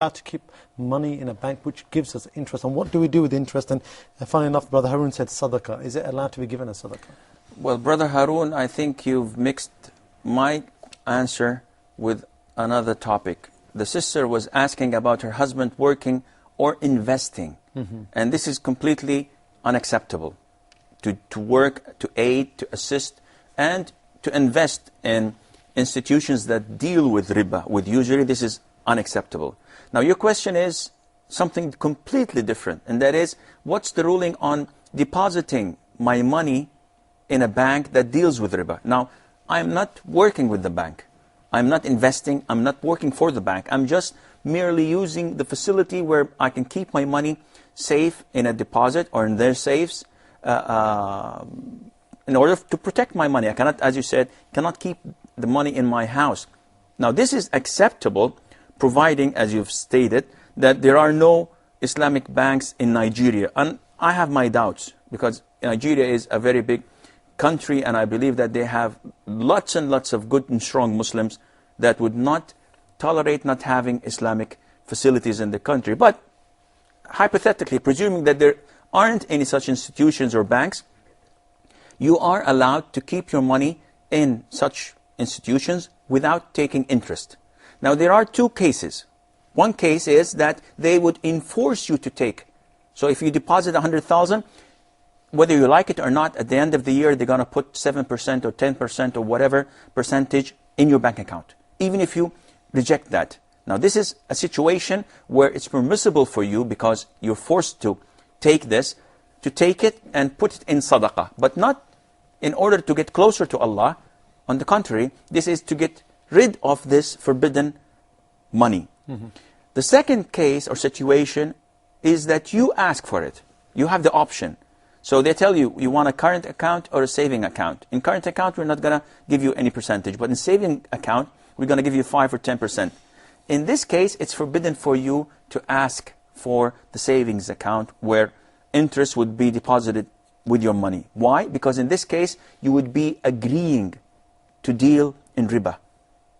to keep money in a bank which gives us interest, and what do we do with interest? And funnily enough, Brother Harun said sadaqah. Is it allowed to be given as sadaqah? Well, Brother Harun, I think you've mixed my answer with another topic. The sister was asking about her husband working or investing. And this is completely unacceptable. To work, to aid, to assist, and to invest in institutions that deal with riba, with usury, this is unacceptable. Now your question is something completely different, and that is, what's the ruling on depositing my money in a bank that deals with riba? Now, I'm not working with the bank. I'm not investing. I'm not working for the bank. I'm just merely using the facility where I can keep my money safe in a deposit or in their safes in order to protect my money. I cannot, as you said, cannot keep the money in my house. Now, this is acceptable, providing, as you've stated, that there are no Islamic banks in Nigeria. And I have my doubts, because Nigeria is a very big country, and I believe that they have lots and lots of good and strong Muslims that would not tolerate not having Islamic facilities in the country. But hypothetically, presuming that there aren't any such institutions or banks, you are allowed to keep your money in such institutions without taking interest. Now, there are two cases. One case is that they would enforce you to take. So if you deposit 100,000, whether you like it or not, at the end of the year, they're going to put 7% or 10% or whatever percentage in your bank account, even if you reject that. Now, this is a situation where it's permissible for you, because you're forced to take this, to take it and put it in sadaqah, but not in order to get closer to Allah. On the contrary, this is to get rid of this forbidden money. The second case or situation is that you ask for it. You have the option. So they tell you, you want a current account or a saving account. In current account, we're not going to give you any percentage. But in saving account, we're going to give you 5 or 10%. In this case, it's forbidden for you to ask for the savings account where interest would be deposited with your money. Why? Because in this case, you would be agreeing to deal in riba.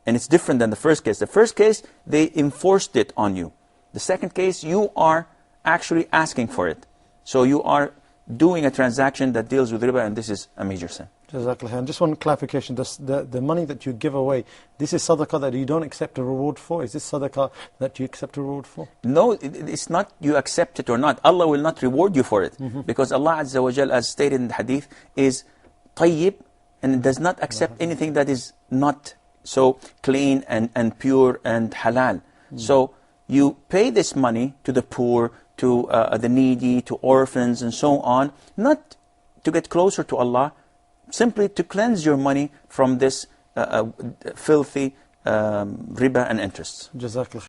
And it's different than the first case. The first case, they enforced it on you. The second case, you are actually asking for it. So you are doing a transaction that deals with riba, and this is a major sin. Jazakallah. And just one clarification, the money that you give away, this is sadaqah that you don't accept a reward for? Is this sadaqah that you accept a reward for? No, it's not you accept it or not. Allah will not reward you for it. Because Allah Azza wa Jal, as stated in the hadith, is tayyib, and does not accept anything that is not so clean and pure and halal. So you pay this money to the poor, to the needy, to orphans, and so on, not to get closer to Allah, simply to cleanse your money from this filthy riba and interests. Jazakallah.